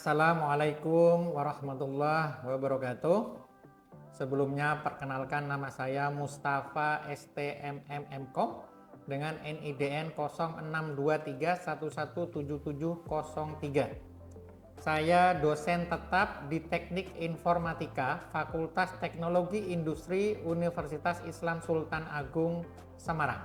Assalamualaikum warahmatullahi wabarakatuh. Sebelumnya perkenalkan nama saya Mustafa STMMMkom dengan NIDN 0623117703. Saya dosen tetap di Teknik Informatika Fakultas Teknologi Industri Universitas Islam Sultan Agung Semarang.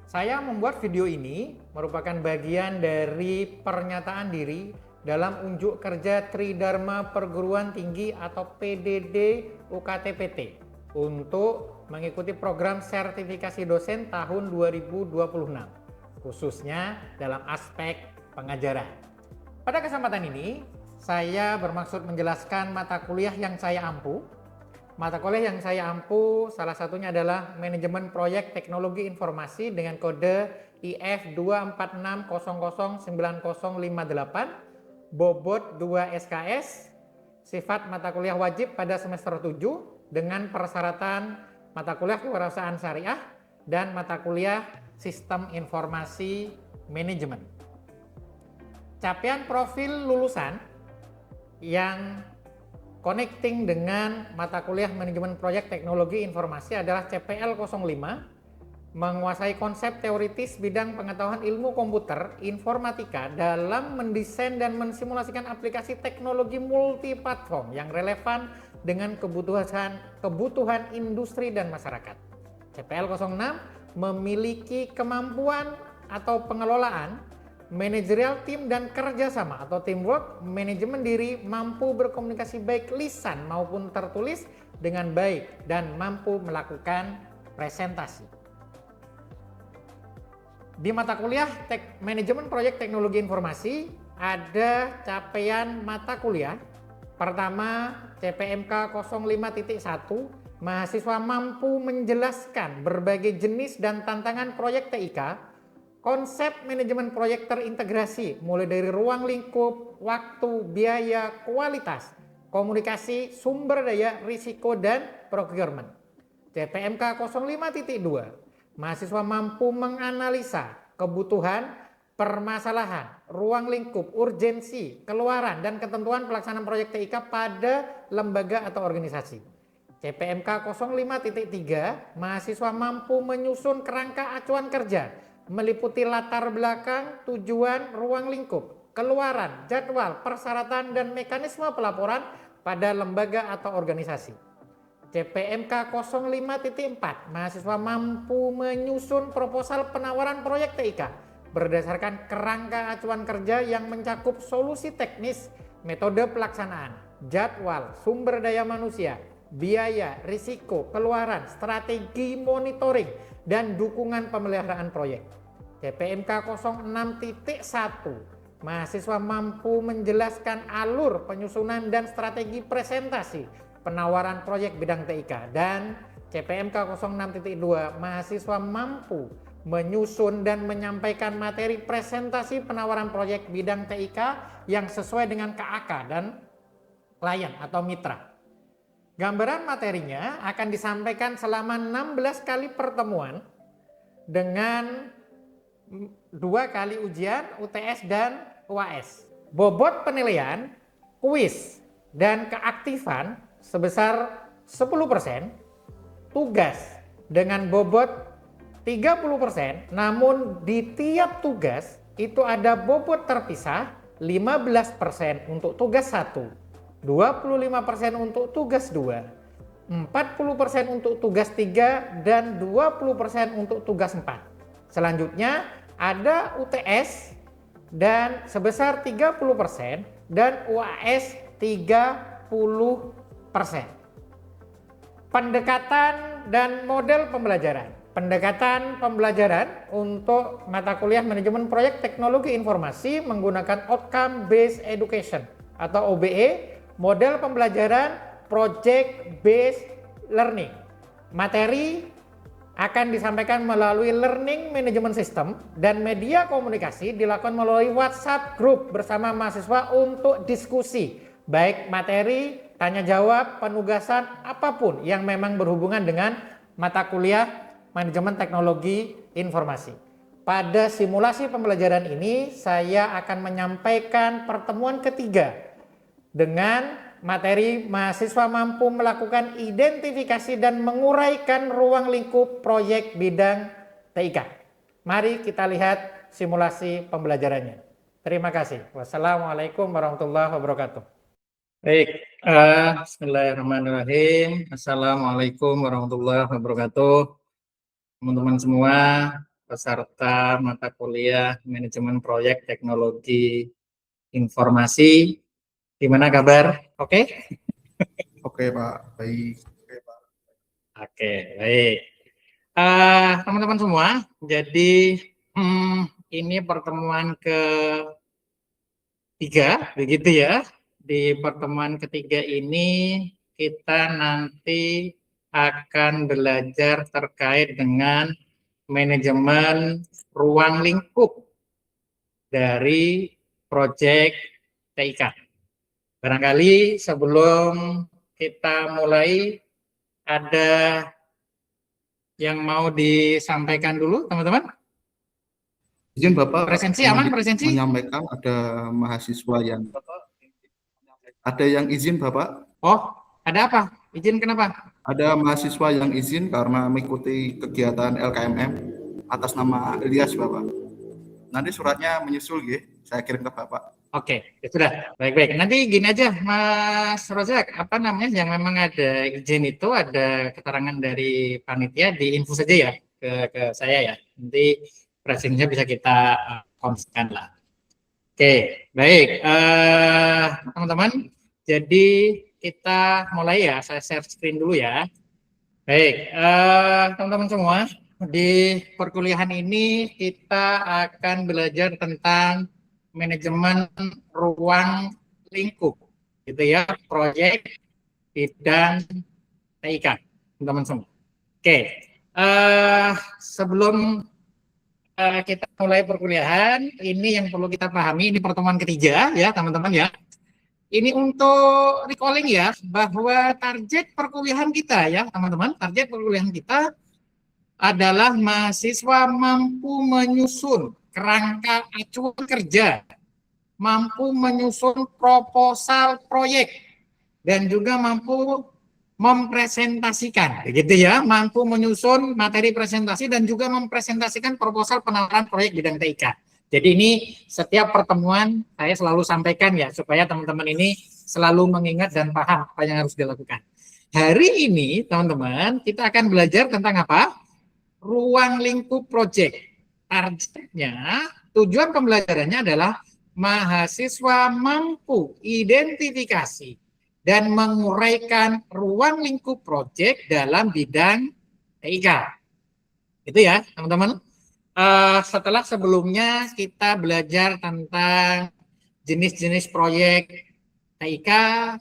Saya membuat video ini merupakan bagian dari pernyataan diri dalam unjuk kerja Tridharma Perguruan Tinggi atau PDD UKT-PT untuk mengikuti program sertifikasi dosen tahun 2026, khususnya dalam aspek pengajaran. Pada kesempatan ini, saya bermaksud menjelaskan mata kuliah yang saya ampu. Mata kuliah yang saya ampu salah satunya adalah Manajemen Proyek Teknologi Informasi dengan kode IF 246009058, bobot 2 SKS, sifat mata kuliah wajib pada semester 7 dengan persyaratan mata kuliah kewirausahaan syariah dan mata kuliah Sistem Informasi Manajemen. Capaian profil lulusan yang connecting dengan mata kuliah Manajemen Proyek Teknologi Informasi adalah CPL 05, menguasai konsep teoritis bidang pengetahuan ilmu komputer informatika dalam mendesain dan mensimulasikan aplikasi teknologi multiplatform yang relevan dengan kebutuhan industri dan masyarakat. CPL 06 memiliki kemampuan atau pengelolaan manajerial tim dan kerjasama atau teamwork, manajemen diri, mampu berkomunikasi baik lisan maupun tertulis dengan baik dan mampu melakukan presentasi. Di mata kuliah Manajemen Proyek Teknologi Informasi ada capaian mata kuliah. Pertama, CPMK 05.1, mahasiswa mampu menjelaskan berbagai jenis dan tantangan proyek TIK, konsep manajemen proyek terintegrasi mulai dari ruang lingkup, waktu, biaya, kualitas, komunikasi, sumber daya, risiko, dan procurement. CPMK 05.2, mahasiswa mampu menganalisa kebutuhan, permasalahan, ruang lingkup, urgensi, keluaran, dan ketentuan pelaksanaan proyek TIK pada lembaga atau organisasi. CPMK 05.3, mahasiswa mampu menyusun kerangka acuan kerja meliputi latar belakang, tujuan, ruang lingkup, keluaran, jadwal, persyaratan, dan mekanisme pelaporan pada lembaga atau organisasi. CPMK 05.4, mahasiswa mampu menyusun proposal penawaran proyek TIK berdasarkan kerangka acuan kerja yang mencakup solusi teknis, metode pelaksanaan, jadwal, sumber daya manusia, biaya, risiko, keluaran, strategi monitoring, dan dukungan pemeliharaan proyek. CPMK 06.1, mahasiswa mampu menjelaskan alur penyusunan dan strategi presentasi penawaran proyek bidang TIK. Dan CPMK 06.2, mahasiswa mampu menyusun dan menyampaikan materi presentasi penawaran proyek bidang TIK yang sesuai dengan KAK dan klien atau mitra. Gambaran materinya akan disampaikan selama 16 kali pertemuan dengan 2 kali ujian UTS dan UAS. Bobot penilaian, kuis, dan keaktifan sebesar 10%, tugas dengan bobot 30%, namun di tiap tugas itu ada bobot terpisah 15% untuk tugas 1. 25% untuk tugas 2, 40% untuk tugas 3, dan 20% untuk tugas 4. Selanjutnya ada UTS dan sebesar 30% dan UAS 30%. Pendekatan dan model pembelajaran. Pendekatan pembelajaran untuk mata kuliah Manajemen Proyek Teknologi Informasi menggunakan Outcome Based Education atau OBE. Model pembelajaran Project Based Learning. Materi akan disampaikan melalui Learning Management System dan media komunikasi dilakukan melalui WhatsApp Group bersama mahasiswa untuk diskusi, baik materi, tanya jawab, penugasan, apapun yang memang berhubungan dengan mata kuliah Manajemen Teknologi Informasi. Pada simulasi pembelajaran ini saya akan menyampaikan pertemuan ketiga dengan materi mahasiswa mampu melakukan identifikasi dan menguraikan ruang lingkup proyek bidang TIK. Mari kita lihat simulasi pembelajarannya. Terima kasih. Wassalamualaikum warahmatullahi wabarakatuh. Baik, bismillahirrahmanirrahim. Assalamualaikum warahmatullahi wabarakatuh. Teman-teman semua, peserta mata kuliah Manajemen Proyek Teknologi Informasi, gimana kabar? Oke? Oke Pak, baik. Oke, baik. Teman-teman semua, jadi ini pertemuan ketiga, begitu ya. Di pertemuan ketiga ini kita nanti akan belajar terkait dengan manajemen ruang lingkup dari proyek TIK. Barangkali sebelum kita mulai ada yang mau disampaikan dulu, teman-teman? Izin Bapak, presensi aman, presensi? menyampaikan ada mahasiswa yang izin Bapak. Oh, ada apa? Izin kenapa? Ada mahasiswa yang izin karena mengikuti kegiatan LKMM atas nama Ilyas Bapak. Nanti suratnya menyusul ya, saya kirim ke Bapak. Oke, ya sudah. Baik-baik. Nanti gini aja, Mas Rozak, apa namanya yang memang ada izin itu ada keterangan dari panitia di info saja ya ke saya ya. Nanti presensinya bisa kita konsisten lah. Oke, baik. Teman-teman, jadi kita mulai ya. Saya share screen dulu ya. Baik, teman-teman semua, di perkuliahan ini kita akan belajar tentang manajemen ruang lingkup, gitu ya, proyek bidang TIK, teman-teman semua. Oke, sebelum kita mulai perkuliahan, ini yang perlu kita pahami, ini pertemuan ketiga ya teman-teman ya. Ini untuk recalling ya, bahwa target perkuliahan kita ya teman-teman, target perkuliahan kita adalah mahasiswa mampu menyusun kerangka acuan kerja, mampu menyusun proposal proyek, dan juga mampu mempresentasikan, gitu ya, mampu menyusun materi presentasi dan juga mempresentasikan proposal penawaran proyek bidang TIK. Jadi ini setiap pertemuan saya selalu sampaikan ya, supaya teman-teman ini selalu mengingat dan paham apa yang harus dilakukan. Hari ini teman-teman kita akan belajar tentang apa? Ruang lingkup proyek. Targetnya, tujuan pembelajarannya adalah mahasiswa mampu identifikasi dan menguraikan ruang lingkup proyek dalam bidang TIK. Itu ya, teman-teman. Setelah sebelumnya kita belajar tentang jenis-jenis proyek TIK,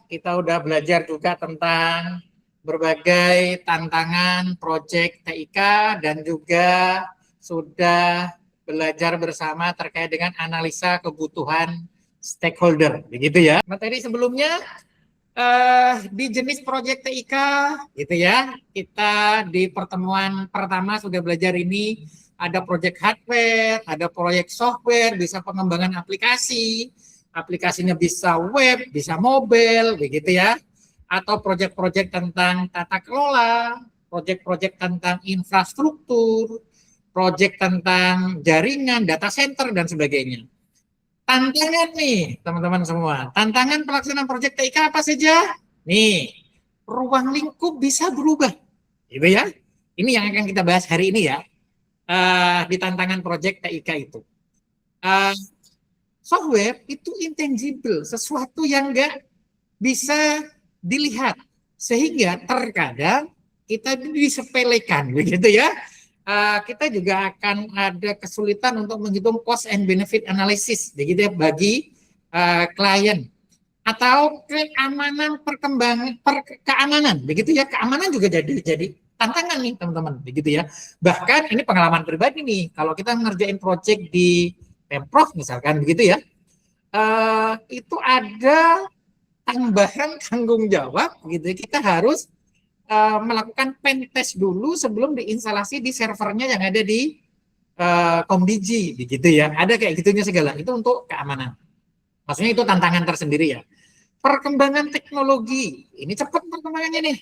kita udah belajar juga tentang berbagai tantangan proyek TIK dan juga sudah belajar bersama terkait dengan analisa kebutuhan stakeholder, begitu ya. Materi sebelumnya di jenis proyek TIK, gitu ya. Kita di pertemuan pertama sudah belajar ini ada proyek hardware, ada proyek software, bisa pengembangan aplikasi, aplikasinya bisa web, bisa mobile, begitu ya. Atau proyek-proyek tentang tata kelola, proyek-proyek tentang infrastruktur, proyek tentang jaringan, data center, dan sebagainya. Tantangan nih, teman-teman semua. Tantangan pelaksanaan proyek TIK apa saja? Nih, ruang lingkup bisa berubah. Gitu ya. Ini yang akan kita bahas hari ini ya. Di tantangan proyek TIK itu. Software itu intangible, sesuatu yang nggak bisa dilihat. Sehingga terkadang kita disepelekan, begitu ya. Kita juga akan ada kesulitan untuk menghitung cost and benefit analysis, begitu ya, bagi klien. Atau keamanan perkembangan, keamanan, begitu ya. Keamanan juga jadi tantangan nih teman-teman, begitu ya. Bahkan ini pengalaman pribadi nih, kalau kita ngerjain project di Pemprov misalkan, begitu ya, itu ada tambahan tanggung jawab, gitu. Kita harus melakukan pen test dulu sebelum diinstalasi di servernya yang ada di Komdigi, begitu ya. Ada kayak gitunya segala. Itu untuk keamanan. Maksudnya itu tantangan tersendiri ya. perkembangan teknologi. Ini cepat perkembangannya nih.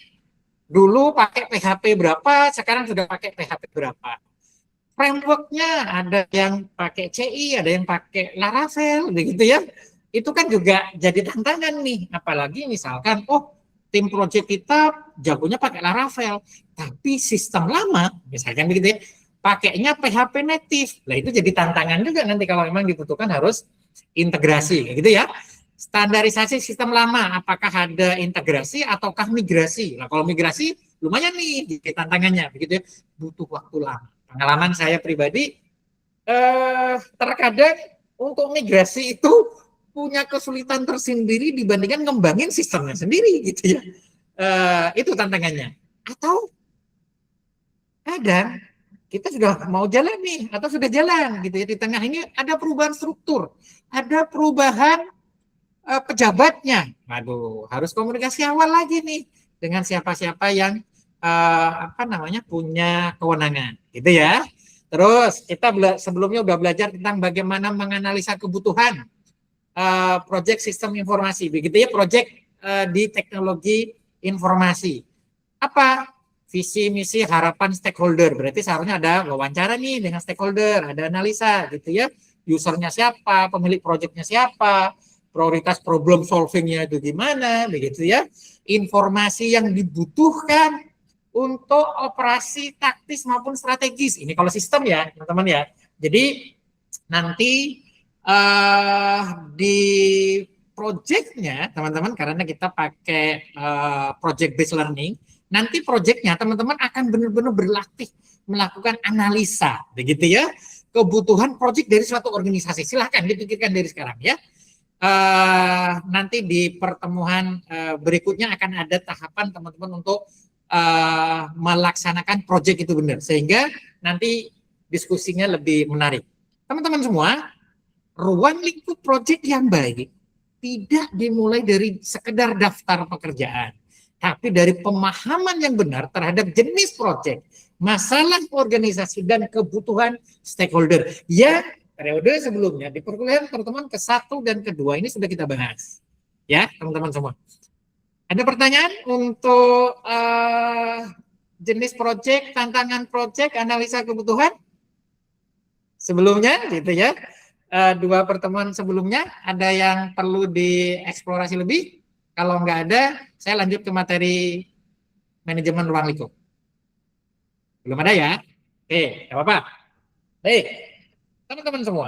Dulu pakai PHP berapa, sekarang sudah pakai PHP berapa. Frameworknya ada yang pakai CI, ada yang pakai Laravel, begitu ya. Itu kan juga jadi tantangan nih. Apalagi misalkan, tim project kita jagonya pakai Laravel, tapi sistem lama, misalkan begitu ya, pakainya PHP native. Nah itu jadi tantangan juga nanti kalau memang dibutuhkan harus integrasi, gitu ya. Standarisasi sistem lama, apakah ada integrasi ataukah migrasi? Nah kalau migrasi lumayan nih tantangannya, begitu ya, butuh waktu lama. Pengalaman saya pribadi, terkadang untuk migrasi itu punya kesulitan tersendiri dibandingkan ngembangin sistemnya sendiri, gitu ya. Itu tantangannya. Atau kadang kita sudah mau jalan nih, atau sudah jalan, gitu ya, di tengah ini ada perubahan struktur, ada perubahan pejabatnya. Waduh, harus komunikasi awal lagi nih dengan siapa-siapa yang punya kewenangan, gitu ya. Terus kita sebelumnya udah belajar tentang bagaimana menganalisa kebutuhan proyek sistem informasi, begitu ya, proyek di teknologi informasi. Apa visi, misi, harapan stakeholder? Berarti seharusnya ada wawancara nih dengan stakeholder, ada analisa, gitu ya. Usernya siapa, pemilik proyeknya siapa, prioritas problem solvingnya itu gimana, begitu ya. Informasi yang dibutuhkan untuk operasi taktis maupun strategis. Ini kalau sistem ya, teman-teman ya. Jadi nanti di projectnya, teman-teman, karena kita pakai project based learning, nanti projectnya teman-teman akan benar-benar berlatih melakukan analisa, begitu ya, kebutuhan project dari suatu organisasi. Silahkan dipikirkan dari sekarang ya. Nanti di pertemuan berikutnya akan ada tahapan teman-teman untuk melaksanakan proyek itu benar, sehingga nanti diskusinya lebih menarik. Teman-teman semua, ruang lingkup proyek yang baik tidak dimulai dari sekedar daftar pekerjaan, tapi dari pemahaman yang benar terhadap jenis proyek, masalah organisasi, dan kebutuhan stakeholder. Ya, periode sebelumnya di perkuliahan pertemuan ke-1 dan ke-2 ini sudah kita bahas. Ya, teman-teman semua. Ada pertanyaan untuk jenis proyek, tantangan proyek, analisa kebutuhan? Sebelumnya, gitu ya. 2 pertemuan sebelumnya, ada yang perlu dieksplorasi lebih? Kalau nggak ada, saya lanjut ke materi manajemen ruang lingkup. Belum ada ya? Oke, nggak apa-apa. Baik, teman-teman semua.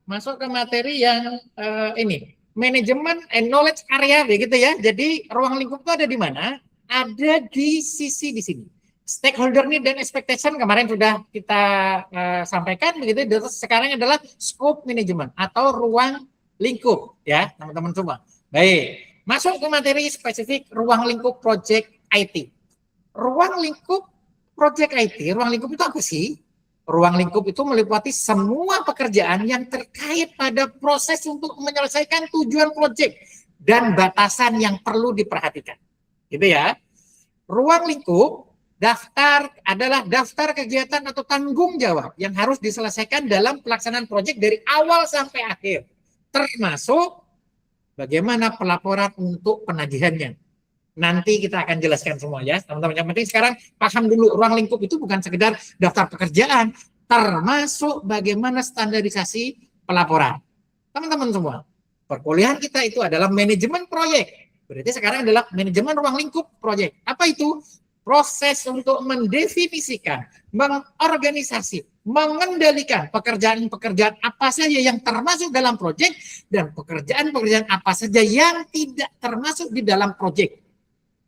Masuk ke materi yang ini. Manajemen and knowledge area, begitu ya. Jadi ruang lingkup itu ada di mana? Ada di sisi di sini. Stakeholder need dan expectation kemarin sudah kita sampaikan, begitu. Sekarang adalah scope management atau ruang lingkup, ya teman-teman semua. Baik, masuk ke materi spesifik ruang lingkup project IT. Ruang lingkup project IT, ruang lingkup itu apa sih? Ruang lingkup itu meliputi semua pekerjaan yang terkait pada proses untuk menyelesaikan tujuan proyek dan batasan yang perlu diperhatikan. Gitu ya. Ruang lingkup adalah daftar kegiatan atau tanggung jawab yang harus diselesaikan dalam pelaksanaan proyek dari awal sampai akhir. Termasuk bagaimana pelaporan untuk penagihannya. Nanti kita akan jelaskan semua ya, teman-teman. Yang penting sekarang paham dulu, ruang lingkup itu bukan sekedar daftar pekerjaan, termasuk bagaimana standarisasi pelaporan. Teman-teman semua, perkuliahan kita itu adalah manajemen proyek. Berarti sekarang adalah manajemen ruang lingkup proyek. Apa itu? Proses untuk mendefinisikan, mengorganisasi, mengendalikan pekerjaan-pekerjaan apa saja yang termasuk dalam proyek dan pekerjaan-pekerjaan apa saja yang tidak termasuk di dalam proyek.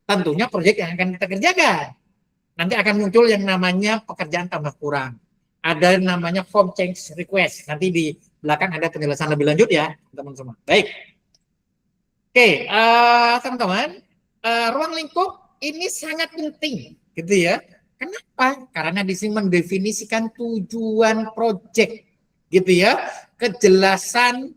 Tentunya proyek yang akan kita kerjakan. Nanti akan muncul yang namanya pekerjaan tambah kurang. Ada namanya form change request. Nanti di belakang ada penjelasan lebih lanjut ya, teman-teman semua. Baik. Oke, teman-teman, ruang lingkup ini sangat penting, gitu ya. Kenapa? Karena di sini mendefinisikan tujuan proyek, gitu ya. Kejelasan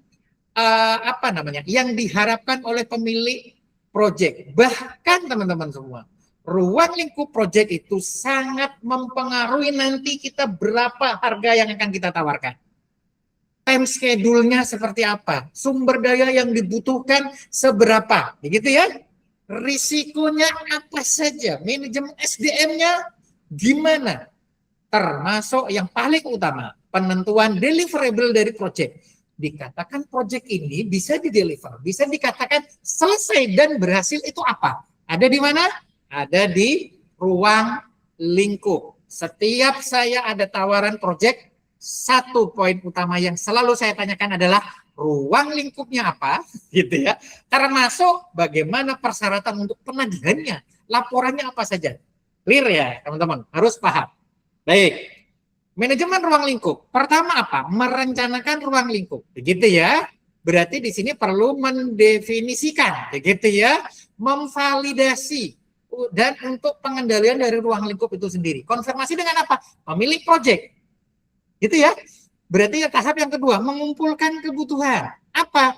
yang diharapkan oleh pemilik proyek. Bahkan teman-teman semua, ruang lingkup proyek itu sangat mempengaruhi nanti kita berapa harga yang akan kita tawarkan. time schedule-nya seperti apa, sumber daya yang dibutuhkan seberapa, begitu ya. Risikonya apa saja, manajemen SDM-nya gimana, termasuk yang paling utama, penentuan deliverable dari project. Dikatakan project ini bisa dideliver, bisa dikatakan selesai dan berhasil itu apa? Ada di mana? Ada di ruang lingkup. Setiap saya ada tawaran project, satu poin utama yang selalu saya tanyakan adalah ruang lingkupnya apa, gitu ya. Termasuk bagaimana persyaratan untuk penagihannya, laporannya apa saja. Clear ya, teman-teman? Harus paham. Baik. Manajemen ruang lingkup. Pertama apa? Merencanakan ruang lingkup. Begitu ya. Berarti di sini perlu mendefinisikan, begitu ya, memvalidasi dan untuk pengendalian dari ruang lingkup itu sendiri. Konfirmasi dengan apa? Pemilik project. Gitu ya. Berarti tahap yang kedua, mengumpulkan kebutuhan. Apa?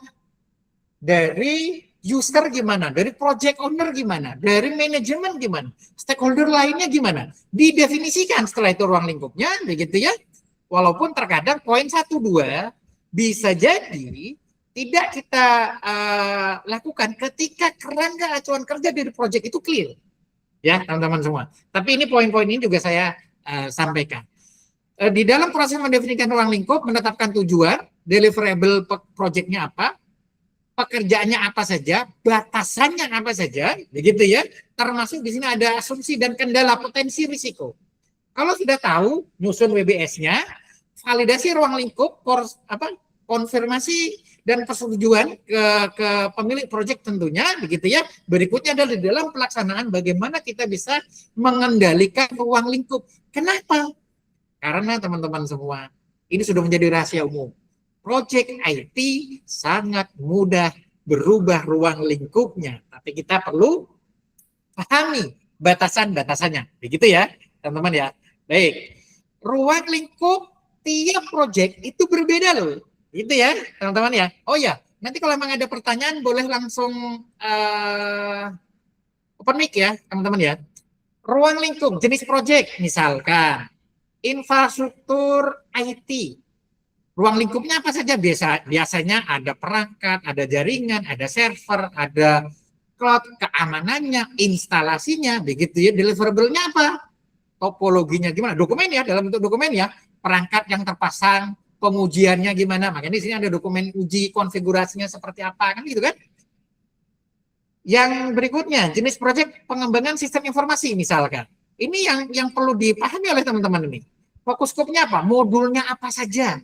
Dari user gimana, dari project owner gimana, dari manajemen gimana, stakeholder lainnya gimana. Didefinisikan setelah itu ruang lingkupnya, begitu ya. Walaupun terkadang poin 1-2 bisa jadi tidak kita lakukan ketika kerangka acuan kerja dari project itu clear. Ya, teman-teman semua. Tapi ini poin-poin ini juga saya sampaikan. Di dalam proses mendefinisikan ruang lingkup, menetapkan tujuan, deliverable project-nya apa, pekerjaannya apa saja, batasannya apa saja, begitu ya. Termasuk di sini ada asumsi dan kendala potensi risiko. Kalau sudah tahu nyusun WBS-nya, validasi ruang lingkup, konfirmasi dan persetujuan ke pemilik proyek tentunya, begitu ya. Berikutnya adalah di dalam pelaksanaan bagaimana kita bisa mengendalikan ruang lingkup. Kenapa? Karena teman-teman semua, ini sudah menjadi rahasia umum. Project IT sangat mudah berubah ruang lingkupnya, tapi kita perlu pahami batasan-batasannya, begitu ya, teman-teman ya. Baik, ruang lingkup tiap project itu berbeda loh, gitu ya, teman-teman ya. Oh ya, nanti kalau memang ada pertanyaan boleh langsung open mic ya, teman-teman ya. Ruang lingkup jenis project, misalkan infrastruktur IT. Ruang lingkupnya apa saja? Biasanya ada perangkat, ada jaringan, ada server, ada cloud, keamanannya, instalasinya, begitu ya. Deliverable-nya apa? Topologinya gimana? Dokumen ya, dalam bentuk dokumen ya. Perangkat yang terpasang, pengujiannya gimana? Makanya di sini ada dokumen uji konfigurasinya seperti apa, kan gitu kan? Yang berikutnya, jenis proyek pengembangan sistem informasi misalkan. Ini yang perlu dipahami oleh teman-teman ini. Fokus skopnya apa? Modulnya apa saja?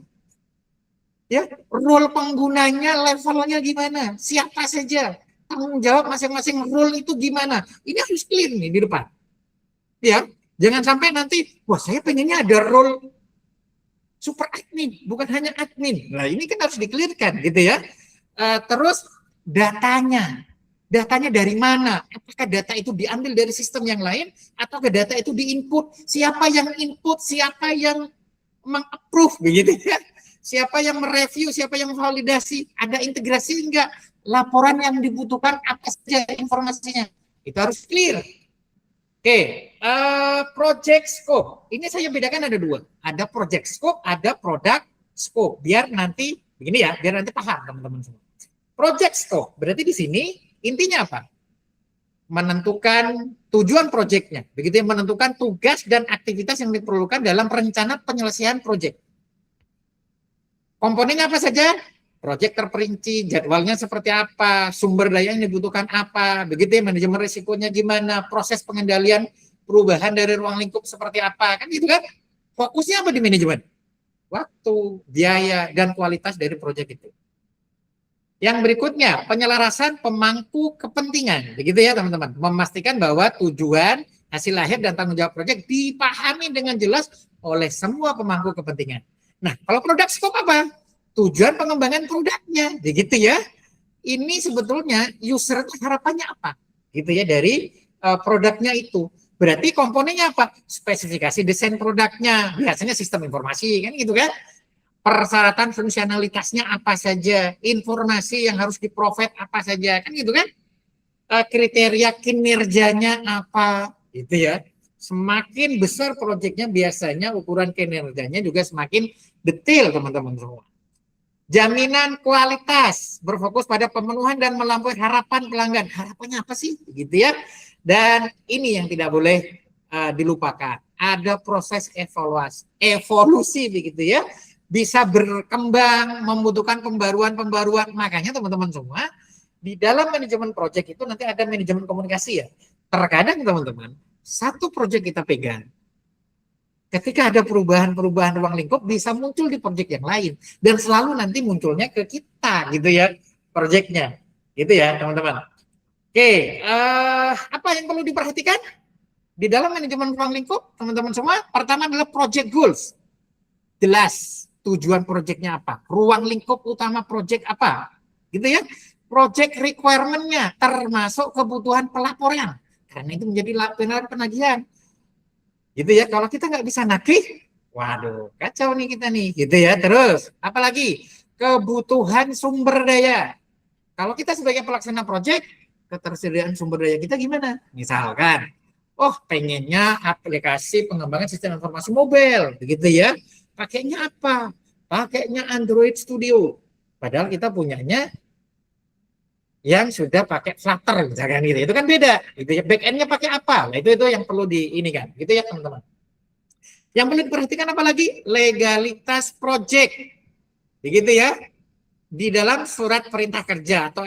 Ya, role penggunanya, levelnya gimana? Siapa saja? Tanggung jawab masing-masing role itu gimana? Ini harus clear nih di depan. Ya, jangan sampai nanti, wah saya pengennya ada role super admin, bukan hanya admin. Nah, ini kan harus dikelirkan gitu ya. Terus datanya dari mana? Apakah data itu diambil dari sistem yang lain atau ke data itu diinput? Siapa yang input? Siapa yang mengapprove begitu ya? Siapa yang mereview? Siapa yang validasi? Ada integrasi enggak? Laporan yang dibutuhkan apa saja informasinya? Itu harus clear. Oke, project scope. Ini saya bedakan ada dua. Ada project scope, ada product scope. Biar nanti begini ya, biar nanti paham teman-teman semua. Project scope berarti di sini intinya apa? Menentukan tujuan proyeknya, begitu ya, menentukan tugas dan aktivitas yang diperlukan dalam rencana penyelesaian proyek. Komponennya apa saja? Proyek terperinci, jadwalnya seperti apa, sumber daya yang dibutuhkan apa, begitu ya, manajemen risikonya gimana, proses pengendalian perubahan dari ruang lingkup seperti apa, kan gitu kan? Fokusnya apa di manajemen? Waktu, biaya, dan kualitas dari proyek itu. Yang berikutnya, penyelarasan pemangku kepentingan. Begitu ya teman-teman. Memastikan bahwa tujuan, hasil akhir, dan tanggung jawab proyek dipahami dengan jelas oleh semua pemangku kepentingan. Nah, kalau produk scope apa? Tujuan pengembangan produknya. Begitu ya. Ini sebetulnya user harapannya apa? Gitu ya dari produknya itu. Berarti komponennya apa? Spesifikasi desain produknya. Biasanya sistem informasi kan gitu kan. Persyaratan fungsionalitasnya apa saja, informasi yang harus di-provide apa saja, kan gitu kan? Kriteria kinerjanya apa, gitu ya. Semakin besar proyeknya biasanya ukuran kinerjanya juga semakin detail teman-teman semua. Jaminan kualitas, berfokus pada pemenuhan dan melampaui harapan pelanggan. Harapannya apa sih? Gitu ya. Dan ini yang tidak boleh dilupakan. Ada proses evolusi begitu ya. Bisa berkembang, membutuhkan pembaruan. Makanya teman-teman semua, di dalam manajemen project itu nanti ada manajemen komunikasi ya. Terkadang teman-teman, satu project kita pegang, ketika ada perubahan ruang lingkup bisa muncul di proyek yang lain dan selalu nanti munculnya ke kita gitu ya proyeknya gitu ya teman-teman. Oke, apa yang perlu diperhatikan di dalam manajemen ruang lingkup teman-teman semua? Pertama adalah project goals, jelas tujuan proyeknya apa, ruang lingkup utama proyek apa gitu ya, project requirement-nya termasuk kebutuhan pelaporan karena itu menjadi penagihan gitu ya. Kalau kita nggak bisa nagih, waduh kacau nih kita nih gitu ya. Terus apalagi kebutuhan sumber daya. Kalau kita sebagai pelaksana proyek, ketersediaan sumber daya kita gimana? Misalkan, oh pengennya aplikasi pengembangan sistem informasi mobile, begitu ya. Pakainya apa? Pakainya Android Studio. Padahal kita punyanya yang sudah pakai Flutter misalkan gitu. Itu kan beda. Gitu ya. Back-end-nya pakai apa? Nah, itu yang perlu di ini kan. Gitu ya teman-teman. Yang perlu diperhatikan apa lagi? Legalitas project. Begitu ya. Di dalam surat perintah kerja atau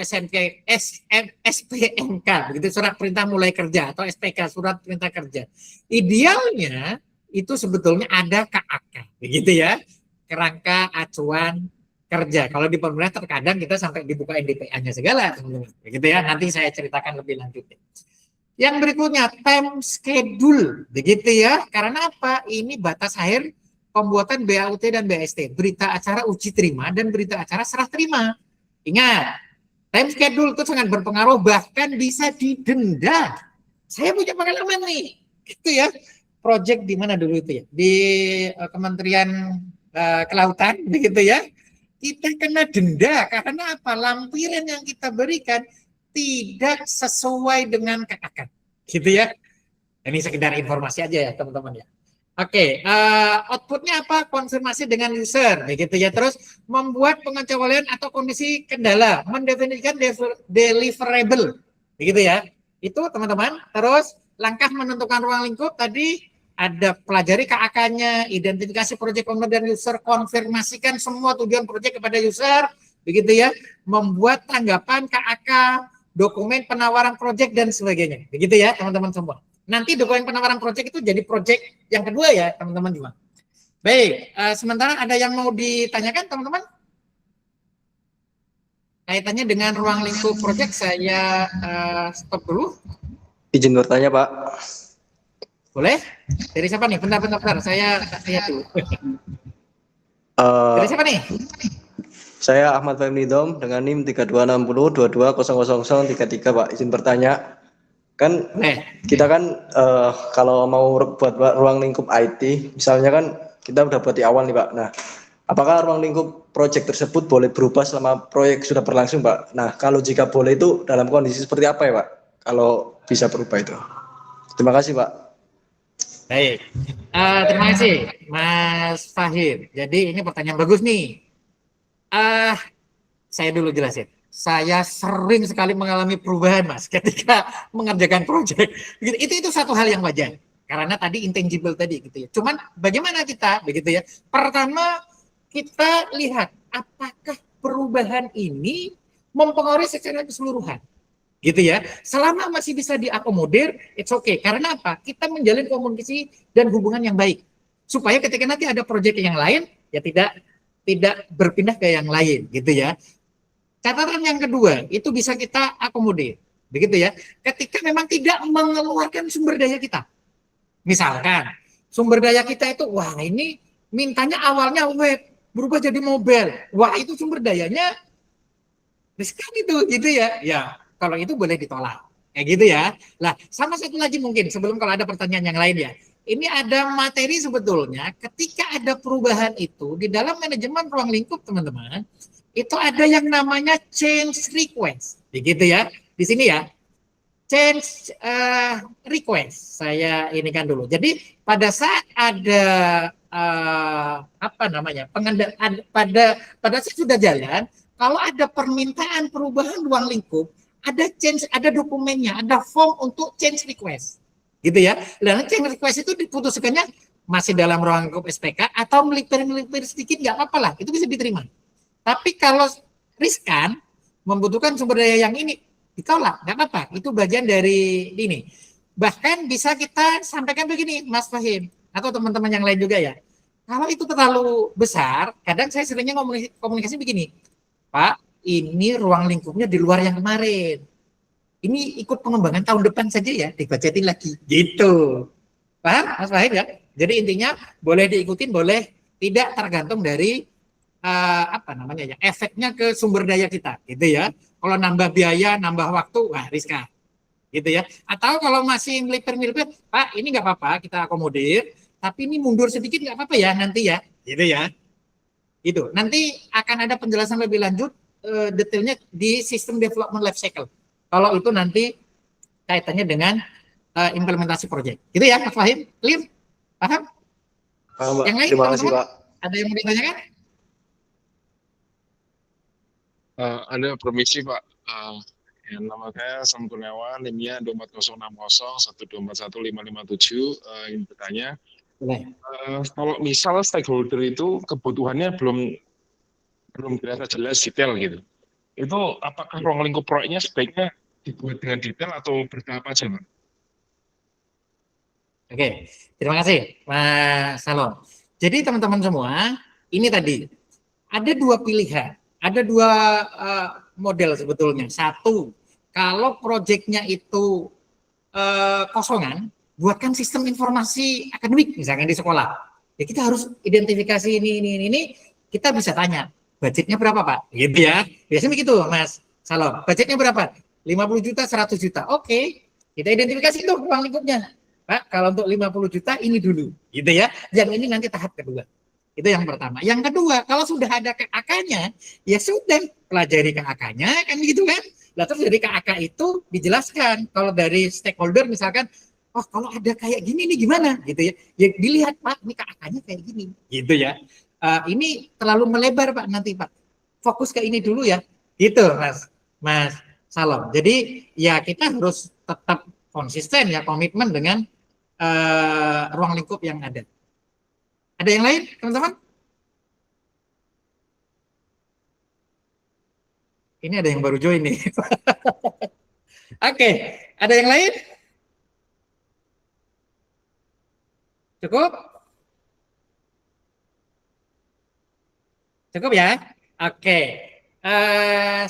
SPMK, begitu surat perintah mulai kerja atau SPK, surat perintah kerja. Idealnya itu sebetulnya ada KAK, begitu ya. Kerangka acuan kerja. Kalau di pemerintah terkadang kita sampai dibuka NDPA-nya segala, teman-teman. Begitu ya. Nanti saya ceritakan lebih lanjut. Yang berikutnya time schedule, begitu ya. Karena apa? Ini batas akhir pembuatan BAUT dan BST, berita acara uji terima dan berita acara serah terima. Ingat, time schedule itu sangat berpengaruh, bahkan bisa didenda. Saya punya pengalaman nih, gitu ya. Project di mana dulu itu ya? Di Kementerian Kelautan, begitu ya. Kita kena denda karena apa? Lampiran yang kita berikan tidak sesuai dengan KKK, gitu ya. Ini sekedar informasi aja ya teman-teman ya. Oke, outputnya apa? Konfirmasi dengan user, begitu ya. Terus membuat pengecualian atau kondisi kendala, mendefinisikan deliverable, begitu ya. Itu teman-teman. Terus langkah menentukan ruang lingkup tadi ada pelajari KAK-nya, identifikasi project owner dan user, konfirmasikan semua tujuan project kepada user, begitu ya. Membuat tanggapan KAK, dokumen penawaran project dan sebagainya, begitu ya teman-teman semua. Nanti dokumen penawaran project itu jadi project yang kedua ya teman-teman juga. Baik, sementara ada yang mau ditanyakan teman-teman? Kaitannya dengan ruang lingkup project saya stop dulu. Izin bertanya Pak. Boleh? Dari siapa nih? Bentar, saya lihat dulu. Dari siapa nih? Saya Ahmad Fahmi Dom dengan NIM 326022000033 Pak. Izin bertanya. Kan kita kan kalau mau buat ruang lingkup IT, misalnya kan kita udah buat di awal nih Pak. Nah, apakah ruang lingkup project tersebut boleh berubah selama proyek sudah berlangsung Pak? Nah, kalau jika boleh itu dalam kondisi seperti apa ya Pak? Kalau bisa berubah itu. Terima kasih Pak. Baik, terima kasih Mas Fahir. Jadi ini pertanyaan bagus nih. Saya dulu jelasin. Saya sering sekali mengalami perubahan Mas ketika mengerjakan proyek. Itu satu hal yang wajar. Karena tadi intangible tadi gitu ya. Cuman bagaimana kita begitu ya. Pertama kita lihat apakah perubahan ini mempengaruhi secara keseluruhan. Gitu ya. Selama masih bisa diakomodir, it's okay. Karena apa? Kita menjalin komunikasi dan hubungan yang baik. Supaya ketika nanti ada proyek yang lain, ya tidak berpindah ke yang lain, gitu ya. Catatan yang kedua, itu bisa kita akomodir, begitu ya. Ketika memang tidak mengeluarkan sumber daya kita. Misalkan, sumber daya kita itu, wah ini mintanya awalnya web, berubah jadi mobile. Wah itu sumber dayanya riskan itu, gitu ya. Ya, kalau itu boleh ditolak. Kayak gitu ya. Lah, sama satu lagi mungkin, sebelum kalau ada pertanyaan yang lain ya. Ini ada materi sebetulnya, ketika ada perubahan itu, di dalam manajemen ruang lingkup teman-teman, itu ada yang namanya change request, begitu ya. Di sini ya, change request. Saya ini kan dulu. Jadi pada saat ada apa namanya pada saat sudah jalan, kalau ada permintaan perubahan ruang lingkup, ada change, ada dokumennya, ada form untuk change request, gitu ya. Dan change request itu diputuskannya masih dalam ruang lingkup SPK atau melipir sedikit nggak apa-apa lah, itu bisa diterima. Tapi kalau riskan, membutuhkan sumber daya yang ini, ditolak, nggak apa-apa. Itu bagian dari ini. Bahkan bisa kita sampaikan begini, Mas Fahim, atau teman-teman yang lain juga ya. Kalau itu terlalu besar, kadang saya seringnya komunikasi begini, Pak, ini ruang lingkupnya di luar yang kemarin. Ini ikut pengembangan tahun depan saja ya, dibajetin lagi. Gitu. Paham, Mas Fahim ya? Jadi intinya boleh diikutin, boleh tidak, tergantung dari apa namanya ya, efeknya ke sumber daya kita, gitu ya. Kalau nambah biaya, nambah waktu, wah riskan, gitu ya. Atau kalau masih melipir-melipir, Pak, ini nggak apa-apa, kita akomodir, tapi ini mundur sedikit nggak apa-apa ya nanti ya, gitu ya. Itu nanti akan ada penjelasan lebih lanjut detailnya di sistem development life cycle. Kalau itu nanti kaitannya dengan implementasi proyek, gitu ya, Mas Fahim, clear? Paham? Paham, Pak. Yang lain, Terima kasih, teman-teman? Pak. Ada yang mau ditanyakan? Ada permisi Pak, nama saya Sam Kurniawan, NIM-nya 2406012415557. Ingin bertanya, kalau misal stakeholder itu kebutuhannya belum terasa jelas detail gitu, itu apakah ruang lingkup proyeknya sebaiknya dibuat dengan detail atau bertahap aja Pak? Oke, terima kasih Mas Salom. Jadi teman-teman semua, ini tadi ada dua pilihan, ada dua model sebetulnya. Satu, kalau proyeknya itu kosongan, buatkan sistem informasi akademik misalkan di sekolah. Ya kita harus identifikasi ini, kita bisa tanya, budgetnya berapa Pak? Gitu ya. Biasanya begitu Mas Salom. Budgetnya berapa? 50 juta, 100 juta. Oke, kita identifikasi tuh ruang lingkupnya. Pak, kalau untuk 50 juta ini dulu, gitu ya. Yang ini nanti tahap kedua. Itu yang pertama. Yang kedua, kalau sudah ada KAK-nya, ya sudah pelajari KAK-nya, kan gitu kan. Lalu terus dari KAK itu dijelaskan. Kalau dari stakeholder misalkan, oh kalau ada kayak gini nih gimana, gitu ya. Ya dilihat Pak, ini KAK-nya kayak gini, gitu ya. Ini terlalu melebar Pak nanti Pak. Fokus ke ini dulu ya. Gitu Mas Salom. Jadi ya kita harus tetap konsisten ya, komitmen dengan ruang lingkup yang ada. Ada yang lain, teman-teman? Ini ada yang baru join nih. Oke, ada yang lain? Cukup? Cukup ya? Oke.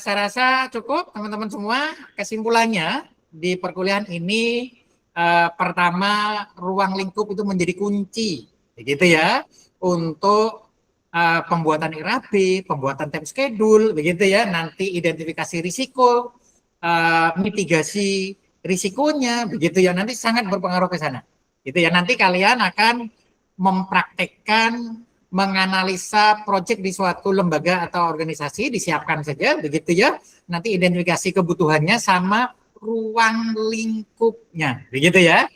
Saya rasa cukup, teman-teman semua. Kesimpulannya di perkuliahan ini, pertama, ruang lingkup itu menjadi kunci, begitu ya, untuk pembuatan IRAP, pembuatan time schedule, begitu ya, nanti identifikasi risiko, mitigasi risikonya, begitu ya, nanti sangat berpengaruh ke sana, gitu ya. Nanti kalian akan mempraktekkan, menganalisa proyek di suatu lembaga atau organisasi, disiapkan saja, begitu ya, nanti identifikasi kebutuhannya sama ruang lingkupnya, begitu ya.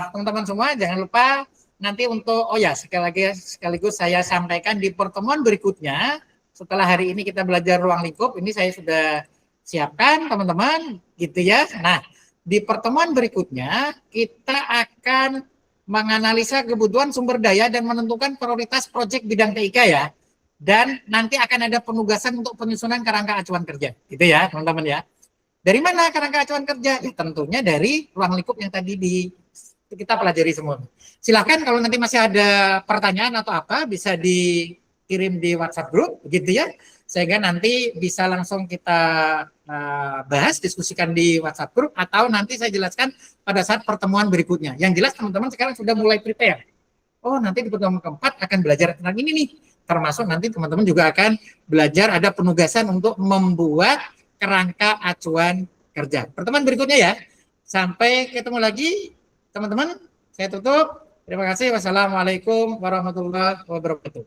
Teman-teman semua jangan lupa nanti untuk, oh ya sekaligus saya sampaikan di pertemuan berikutnya, setelah hari ini kita belajar ruang lingkup, ini saya sudah siapkan teman-teman, gitu ya. Nah, di pertemuan berikutnya kita akan menganalisa kebutuhan sumber daya dan menentukan prioritas proyek bidang TIK ya. Dan nanti akan ada penugasan untuk penyusunan kerangka acuan kerja, gitu ya teman-teman ya. Dari mana kerangka acuan kerja? Ya tentunya dari ruang lingkup yang tadi kita pelajari semua. Silahkan kalau nanti masih ada pertanyaan atau apa, bisa dikirim di WhatsApp group, gitu ya. Sehingga nanti bisa langsung kita bahas, diskusikan di WhatsApp group, atau nanti saya jelaskan pada saat pertemuan berikutnya. Yang jelas teman-teman sekarang sudah mulai prepare. Oh nanti di pertemuan keempat akan belajar tentang ini nih. Termasuk nanti teman-teman juga akan belajar, ada penugasan untuk membuat kerangka acuan kerja. Pertemuan berikutnya ya. Sampai ketemu lagi teman-teman. Saya tutup. Terima kasih. Wassalamualaikum warahmatullahi wabarakatuh.